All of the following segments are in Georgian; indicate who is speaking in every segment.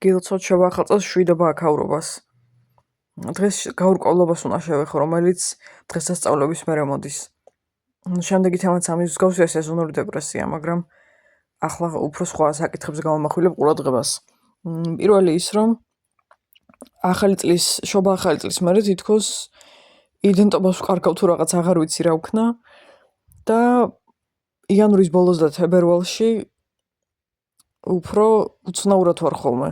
Speaker 1: გილოცავთ შევახალ წელს შვიდობა აქაურობას. დღეს გაურკვევლობას უნდა შევეხო, რომელიც დღესასწაულების მერე მოდის. შემდეგი თემაც ამის მსგავსია სეზონური დეპრესია, მაგრამ ახლა უფრო სხვა საკითხებზე გამომახვილებ ყურადღებას. პირველი ის, რომ შობა ახალი წლის მერე თითქოს იდენტობას ვკარგავ თუ რაღაც აღარ ვიცი რა ვქნა და იანვრის ბოლოს და თებერვალში უფრო უცნაურად ვარ ხოლმე.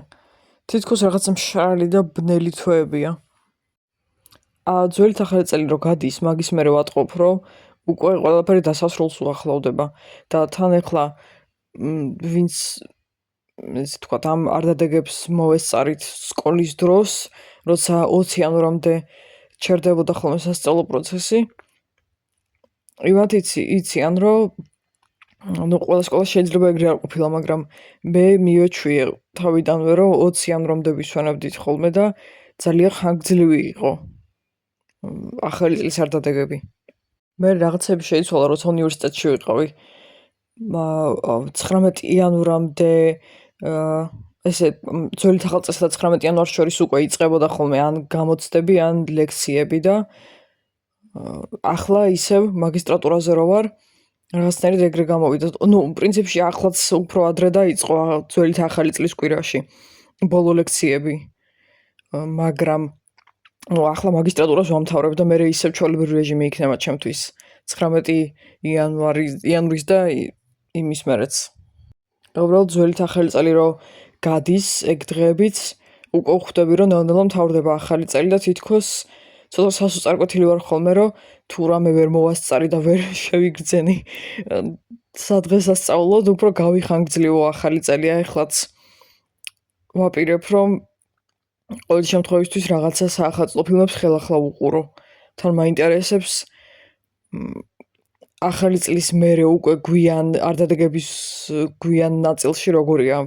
Speaker 1: თითქოს რაღაც მშრალი და ბნელი თვეებია. ძველი ახალი წელი რო გადის, მაგის მერე ვატყობ, რომ უკვე ყველაფერი დასასრულს უახლოვდება და თან ახლა ვინც ესე თქვა ამ არ დადეგებს მოვესწარით სკოლის დროს, როცა 20 იანვრამდე ჩერდებოდა ხოლმე სასწავლო პროცესი. იმათ იციან, რომ ყველა სკოლა შეიძლება ეგრე არ ყოფილა, მაგრამ მე მივეჩვიე თავიდანვე, რომ 20 იანვრამდე ვისვენებდით ხოლმე და ძალიან ხანგრძლივი იყო ახალი წლის არ დადეგები. მე რაღაცები შეიცვალა, როცა უნივერსიტეტში ვიყავი. 19 იანვრამდე ესე ძველი ახალ წესა და 19 იანვარს შორის უკვე იწყებოდა ხოლმე ან გამოცდები, ან ლექციები და ახლა ისევ მაგისტრატურაზე რო ვარ, რაღაცნაირად ეგრე გამოვიდა. პრინციპში ახლაც უფრო ადრე დაიწყო ძველი ახალი წლის კვირაში ბოლო ლექციები. მაგრამ ახლა მაგისტრატურას ვამთავრებ და მე ისევ ჩვეულებრივი რეჟიმი იქნება ჩემთვის 19 იანვრის და იმის მერეც. უბრალოდ ძველი ახალი წელი რო გადის, ეგ დღეებიც უკვე ხვდები, რომ ნელ-ნელა მთავრდება ახალი წელი და თითქოს ცოტა სასოწარკვეთილი ვარ ხოლმე, რომ თუ რამე ვერ მოვასწარი და ვერ შევიგრძენი სადღესასწაულოდ, უფრო გავიხანგრძლივო ახალი წელია ეხლაც. ვაპირებ, რომ ყოველი შემთხვევისთვის რაღაცა საახალწლო ფილმებს ხელახლა ვუყურო. თან მაინტერესებს ახალი წლის მერე უკვე არ დადეგების გვიან ნაწილში როგორია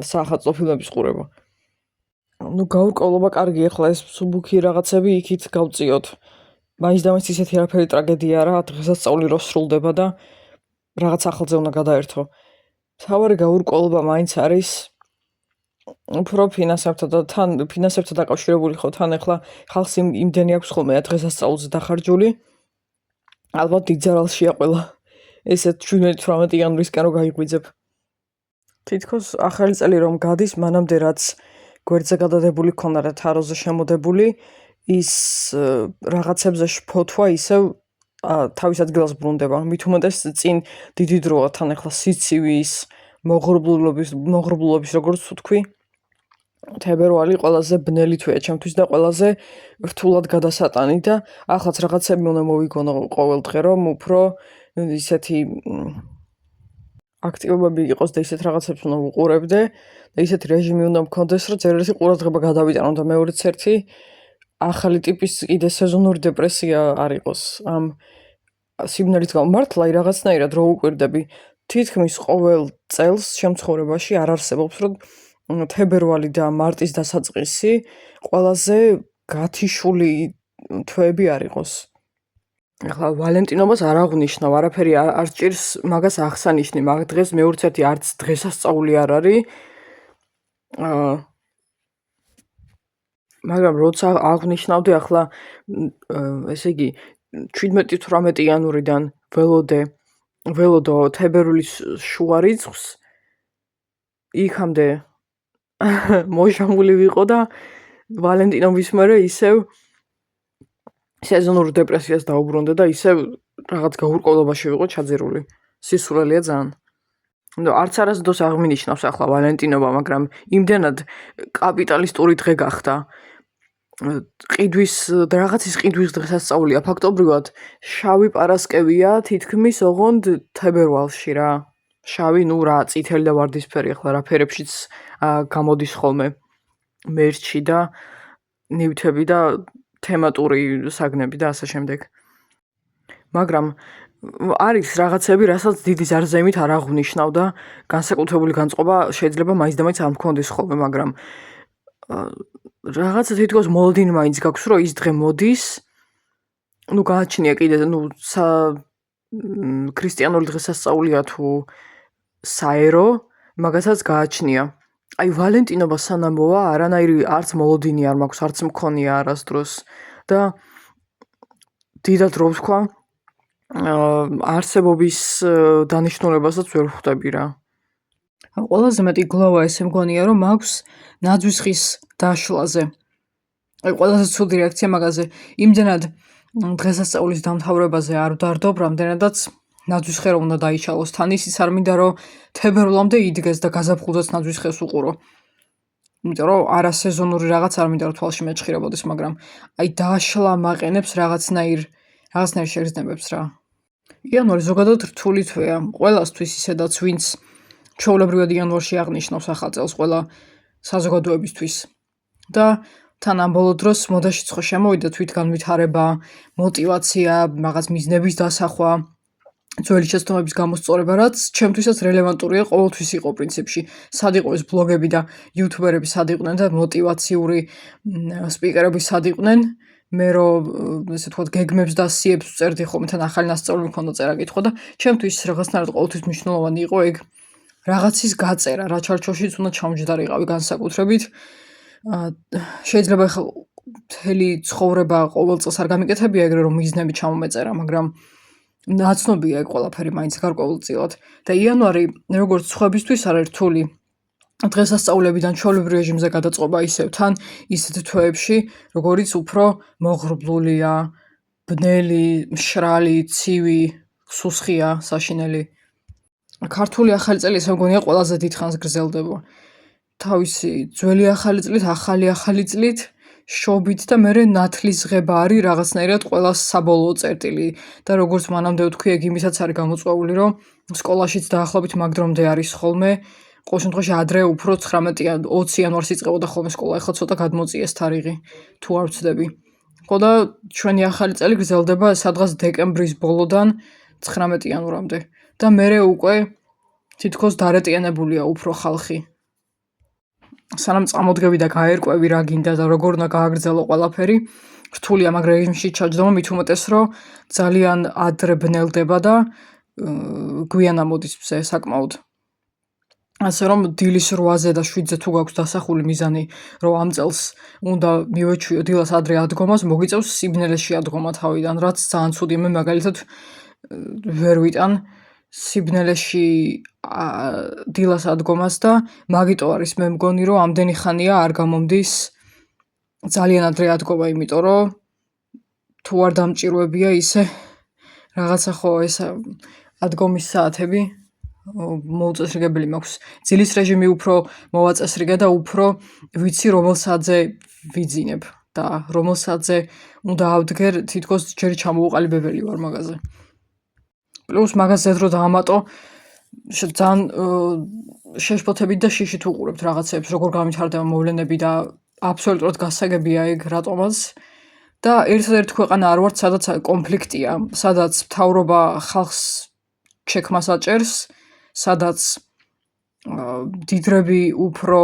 Speaker 1: საახალწლო ფილმების ყურება. გაურკვევლობა კარგი, ახლა ეს სუბუქი რაღაცები იქით გავწიოთ. მაინც და მაინც ისეთი არაფერი ტრაგედია არა, დღესასწაული რო სრულდება და რაღაც ახალზე უნდა გადაერთო. მთავარი გაურკვევლობა მაინც არის უფრო ფინანსებთან დაკავშირებული ხო, თან ახლა ხალხს იმდენი აქვს ხოლმე დღესასწაულზე დახარჯული. ალბათ დიდ ზარალშია ყველა. ესეთ 17-18 იანვრისკენ რო გაიღვიძებ. თითქოს ახალი წელი რომ გადის, მანამდე რაც გვერდზე გადადებული ქონდა და თაროზე შემოდებული, ის რაღაცებზე შფოთვა ისევ თავის ადგილას ბრუნდება. მით უმეტეს წინ დიდი დროა თან ახლა სიცივის, მოღრუბლულობის როგორც ვთქვი. თებერვალი ყველაზე ბნელი თვეა ჩემთვის და ყველაზე რთულად გადასატანი და ახლაც რაღაცები უნდა მოვიგონო ყოველ დღე, რომ უფრო ისეთი აქტივობები იყოს და ისეთ რაღაცებს უნდა ვუყურებდე და ისეთი რეჟიმი უნდა მქონდეს, რომ ძერესი ყურადღება გადავიტანო და მეორეც ერთი ახალი ტიპის კიდე სეზონური დეპრესია არ იყოს. ამ სიბნელით გამომართლა რაღაცნაირად რო უკვირდები, თითქმის ყოველ წელს შემცხოვრებაში არ არსებობს, რომ თებერვალი და მარტის დასაწყისი ყველაზე გათიშული თვეები არ იყოს. ახლა ვალენტინობას არ აღვნიშნავ, არაფერი არ ჭირს მაგას აღსანიშნი, მაგ დღეს მეორეც ერთი არც დღესასწაული არ არის. მაგრამ როცა აღვნიშნავდი ახლა ესე იგი 17-18 იანვრიდან ველოდო თებერვლის შუა რიცხვს იქამდე მოშამული ვიყო და ვალენტინობის მერე ისევ სეზონურ დეპრესიას დაუბრუნდა და ისევ რაღაც გაურკვევლობაში ვიყო ჩაძირული. სისულელია ძალიან. არც არასდროს აღმინიშნავს ახლა ვალენტინობა, მაგრამ იმდენად კაპიტალისტური დღე გახდა. რაღაცის ყიდვის დღესასწაულია ფაქტობრივად შავი პარასკევია თითქმის ოღონდ თებერვალში რა. შავი, რა, წითელი და ვარდისფერი ახლა რა ფერებშიც გამოდის ხოლმე მერჩი და ნივთები და თემატური საგნები და ასე შემდეგ. მაგრამ არის რაღაცები, რასაც დიდი ზარზემით არ აღვნიშნავ და განსაკუთრებული განწყობა შეიძლება მაინც და მაინც არ მქონდეს ხოლმე, მაგრამ რაღაცა თითქოს მოლოდინი მაინც გაქვს, რომ ის დღე მოდის. გააჩნია კიდე, ქრისტიანული დღესასწაულია თუ საერო, მაგასაც გააჩნია. აი ვალენტინობა სანამოა არანაირი არც მოლოდინი არ მაქვს, არც მქონია არასდროს და დიდად რო ვთქვა, არსებობის დანიშნულებასაც ვერ ხვდები რა. ყველაზე მეტი გლოვა ესე მგონია, რომ მაქვს ნაძვის ხის დაშლაზე. აი ყველაზე ცუდი რეაქცია მაგაზე. იმდენად დღესასწაულის დამთავრებაზე არ ვდარდობ, რამდენადაც ნაძვის ხე რომ უნდა დაიჩალოს. თან ისიც არ მინდა რომ თებერვლამდე იდგეს და გაზაფხულზეც ნაძვის ხეს უყურო. იმიტომ რომ არასეზონური რაღაც არ მინდა რომ თვალში მეჭხირებოდეს, მაგრამ აი დაშლა მაყენებს რაღაცნაირ შეგრძნებებს რა. იანვარი ზოგადად რთული თვეა ყველასთვის, ისედაც ვინც ჩვეულებრივად იანვარში აღნიშნავს ახალ წელს ყველა საზოგადოებისთვის. და თან ამ ბოლო დროს მოდაშიც ხო შემოვიდა თვითგანვითარება, მოტივაცია, რაღაც მიზნების დასახვა, ძველი შეცდომების გამოსწორება, რაც ჩემთვისაც რელევანტურია, ყოველთვის იყო პრინციპში. სად იყო ეს ბლოგები და იუთუბერები სად იყვნენ და მოტივაციური სპიკერები სად იყვნენ. მე რომ ესე ვთქვათ გეგმებს და სიებს ვწერდი ხოლმე, თან ახალი ნასწავლი მქონდა წერა-კითხვა და ჩემთვის რაღაცნაირად ყოველთვის მნიშვნელოვანი იყო ეგ რაღაცის გაწერა, რა ჩარჩოშიც უნდა ჩამჯდარიყავი განსაკუთრებით. შეიძლება ახლა მთელი ცხოვრება ყოველ წელს არ გამიკეთებია ეგრე რომ მიზნები ჩამომეწერა, მაგრამ ნაცნობია ეგ ყველაფერი მაინც გარკვეულწილად. და იანვარი როგორც სხვებისთვის არის რთული დღესასწაულებიდან ჩვეულებრივ რეჟიმზე გადაწყობა ისევ თან ისეთ თვეებში, როგორიც უფრო მოღრუბლულია, ბნელი, მშრალი, ცივი, სუსხია, საშინელი. ქართული ახალი წელი ესე მგონია ყველაზე დიდხანს გრძელდება. თავისი ძველი ახალი წლით, ახალი წლით, შობით და მერე ნათლის ღება არის რაღაცნაირად ყველას საბოლოო წერტილი და როგორც მანამდე ვთქვი, ეგ იმისაც არის გამოწვეული, რომ სკოლაშიც დაახლოებით მაგ დრომდე არის ხოლმე. ყოველ შემთხვევაში ადრე უფრო 19 20 იანვარს იწყებოდა ხოლმე სკოლა, ახლა ცოტა გადმოწიეს თარიღი, თუ არ ვცდები. ხო და ჩვენი ახალი წელი გრძელდება სადღაც დეკემბრის ბოლოდან 19 იანვრამდე და მერე უკვე თითქოს დარეტიანებულია უფრო ხალხი. სანამ წამოდგები და გაერკვევი რა გინდა და როგორ უნდა გააგრძელო ყველაფერი, რთულია მაგ რეჟიმში ჩაჯდომა, მით უმეტეს რომ ძალიან ადრე ბნელდება და გვიან ამოდის მზე საკმაოდ. ასე რომ დილის 8-ზე და 7-ზე თუ გაქვს დასახული მიზანი, რომ ამ წელს უნდა მივეჩვიო დილას ადრე ადგომას, მოგიწევს სიბნელეში ადგომა თავიდან, რაც ძალიან ცუდია. მე მაგალითად ვერ ვიტან სიბნელეში დილას ადგომას და მაგიტო არის მე მგონი რომ ამდენი ხანია არ გამომდის ძალიან ადრე ადგომა, იმიტომ რომ თუ არ დამჭირვებია ისე რაღაცა ხო ეს ადგომის საათები მოუწესრიგებელი მაქვს. ძილის რეჟიმი უფრო მოვაწესრიგე და უფრო ვიცი რომელ საათზე ვიძინებ და რომელ საათზე უნდა ავდგერ, თითქოს ჯერ ჩამოუყალიბებელი ვარ მაგაზე. პლუს მაგაზე დრო დაამატო ძალიან შეშფოთებით და შიშით უყურებთ რაღაცებს, როგორ გამვითარდება მოვლენები და აბსოლუტურად გასაგებია ეგ რატომაც. და ერთადერთი ქვეყანა არ ვართ, სადაც კონფლიქტია, სადაც მთავრობა ხალხს ჩექმას აჭერს, სადაც დიდრები უფრო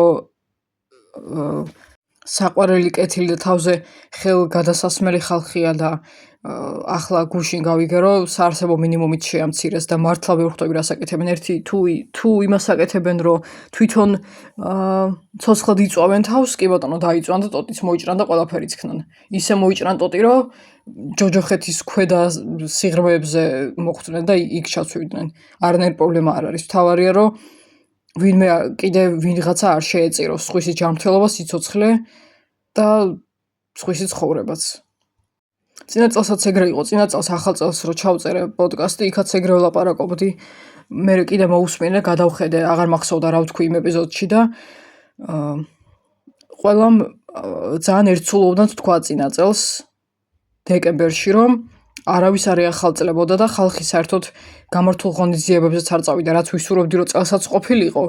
Speaker 1: საყვარელი კეთილი და თავზე ხელგადასასმელი ხალხია და ახლა გუშინ გავიგერო საარსებო მინიმუმით შეამცირეს და მართლა ვერ ხვდები რას აკეთებენ. ერთი თუ იმას აკეთებენ, რომ თვითონ ცოცხლად იწვავენ თავს, კი ბატონო დაიწვან და ტოტიც მოიჭრან და ყველაფერი იქნან. ისე მოიჭრან ტოტი, რომ ჯოჯოხეთის ქვედა სიღრმეებზე მოხვდნენ და იქ ჩაცვიდნენ. არანაირი პრობლემა არ არის. მთავარია, რომ ვინმე კიდე ვინღაცა არ შეეწიროს სხვისი ჯანმრთელობა, სიცოცხლე და სხვისი ცხოვრებაც. წინა წელსაც ეგრე იყო, წინა წელს ახალ წელს რო ჩავწერე პოდკასტი, იქაც ეგრე ვლაპარაკობდი. მე კიდე მოусმინე, გადავხედე, აღარ მახსოვდა რა ვთქვი იმ ეპიზოდში და ყველამ ძალიან ერთხულოვნად თქვა წინა წელს დეკემბერში, რომ არავის არ ახალწლებოდა და ხალხი საერთოდ გამართულ ღონისძიებებზეც არ წავიდა, რაც ვისურვებდი, რომ წელსაც ყოფილიყო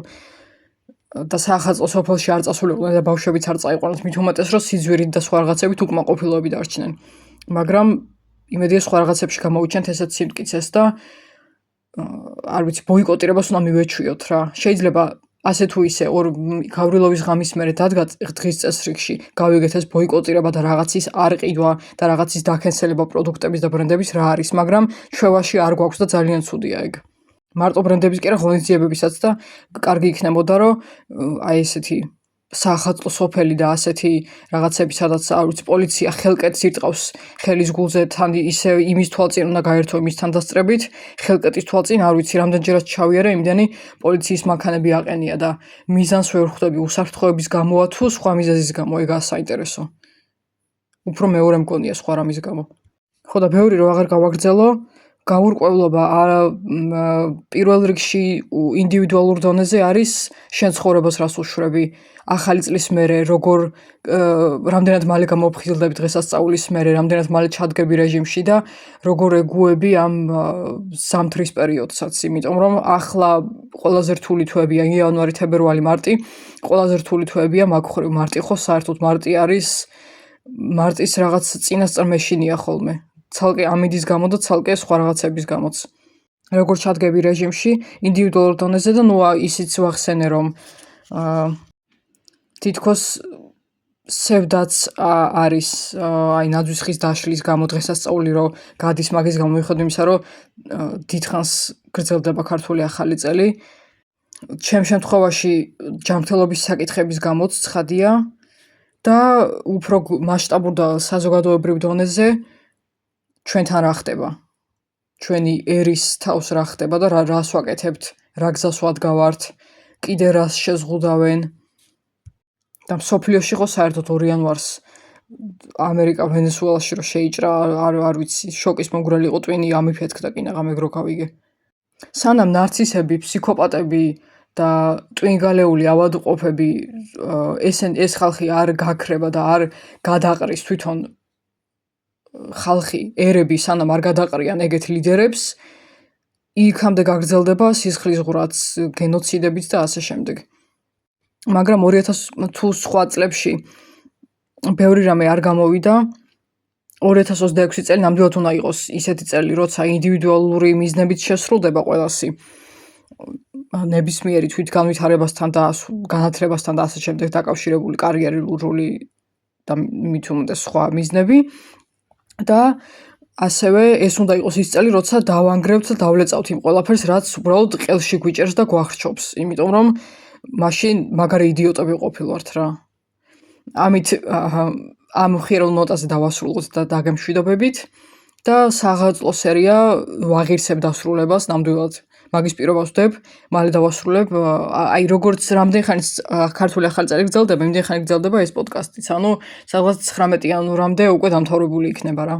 Speaker 1: და საახალწლო სოფელში არ წასულიყვნენ და ბავშვებიც არ წაიყვანოთ, მით უმეტეს, რომ სიძვირით და სხვა რაღაცებით უკმაყოფილოები დარჩნენ. მაგრამ იმედია სხვა რაღაცებში გამოვიჩენთ ესეც სიმტკიცეს და არ ვიცი, ბოიკოტირებას უნდა მივეჩვიოთ რა. შეიძლება ასე თუ ისე გავრილოვის ღამის მერე დადგა დღის წესრიგში გავიგეთ ეს ბოიკოტირება და რაღაცის არ ყიდვა და რაღაცის დაქენსელება პროდუქტების და ბრენდების რა არის, მაგრამ ჩვევაში არ გვაქვს და ძალიან ცუდია ეგ. მარტო ბრენდების კი არა, ღონისძიებებისაც და კარგი იქნებოდა, რომ აი ესეთი საახალწლო სოფელი და ასეთი რაღაცები, სადაც არ ვიცი, პოლიცია ხელკეტს ირტყავს ხელის გულზე, თან ისე იმის თვალწინ უნდა გაერთო იმის თანდასწრებით, ხელკეტის თვალწინ არ ვიცი, რამდენჯერაც ჩავიარე, იმდენი პოლიციის მანქანები აყენია და მიზანს ვერ ხვდები, უსაფრთხოების გამოა თუ სხვა მიზეზის გამო, ეგაა საინტერესო. უფრო მეორე მგონია სხვა რამის გამო. ხო და ბევრი რომ აღარ გავაგრძელო, გაურკვევლობა პირველ რიგში ინდივიდუალურ დონეზე არის შენ ცხოვრებას რას უშვრები, ახალი წლის მერე როგორ რამდენად მალე გამოფხიზლდები დღესასწაულის მერე, რამდენად მალე ჩადგები რეჟიმში და როგორ ეგუები ამ ზამთრის პერიოდსაც, იმიტომ რომ ახლა ყველაზე რთული თვეებია იანვარი, თებერვალი, მარტი, ყველაზე რთული თვეებია მაგ ხრივ. მარტი ხო საერთოდ მარტი არის მარტის რაღაც წინასწარ მეშინია ხოლმე. ცალკე ამინდის გამო და ცალკე სხვა რაღაცების გამოც. როგორ ჩადგები რეჟიმში, ინდივიდუალურ დონეზე და ისიც ვახსენე, რომ თითქოს სევდაც არის აი ნაძვის ხის დაშლის გამო დღესასწაული რომ გადის მაგის გამო მიხედვით იმისა, რომ დიდხანს გრძელდება ქართული ახალი წელი. ჩემ შემთხვევაში ჯანმრთელობის საკითხების გამოც ცხადია და უფრო მასშტაბურ და საზოგადოებრივ დონეზე ჩვენთან რა ხდება. ჩვენი ერის თავს რა ხდება და რას ვაკეთებთ, რა გზას ვადგავართ, კიდე რას შეზღუდავენ. და მსოფლიოში ხო საერთოდ 2 იანვარს ამერიკა ვენესუელაში რომ შეიჭრა, არ ვიცი, შოკის მომგვრელი იყო ტვინი ამიფეთქდა კინაღამ ეგრო გავიგე. სანამ ნარცისები, ფსიქოპატები და ტვინგალეული ავადმყოფები ეს ხალხი არ გაქრება და არ გადაყრის თვითონ ხალხი, ერები სანამ არ გადაყრიან ეგეთ ლიდერებს, იქამდე გაგრძელდება სისხლისღვრაც, გენოციდებიც და ასე შემდეგ. მაგრამ 2000 თუ სხვა წლებში ბევრი რამე არ გამოვიდა. 2026 წელი ნამდვილად უნდა იყოს ისეთი წელი, როცა ინდივიდუალური მიზნებით შესრულდება ყველასი. ნებისმიერი თვითგანვითარებასთან და განათლებასთან და ასე შემდეგ დაკავშირებული კარიერული და მით უმეტეს სხვა მიზნები. და ასევე ეს უნდა იყოს ის წელი, როცა დავანგრევთ და დავლეწავთ იმ ყველაფერს, რაც უბრალოდ ყელში გვიჭერს და გვახრჩობს, იმიტომ რომ მაშინ მაგარი იდიოტები ყოფილვართ რა. ამით ამ ხიერულ ნოტაზე დავასრულოთ და დაგემშვიდობებით და საახალწლო სერია ვაღირსებ დასრულებას ნამდვილად. მაგის პირობას ვდებ, მალე დავასრულებ, აი როგორც რამდენი ხანი ქართული ახალი წელი გრძელდება, იმდენი ხანი გრძელდება ეს პოდკასტიც. ანუ სადღაც 19 იანვრამდე უკვე დამთავრებული იქნება რა.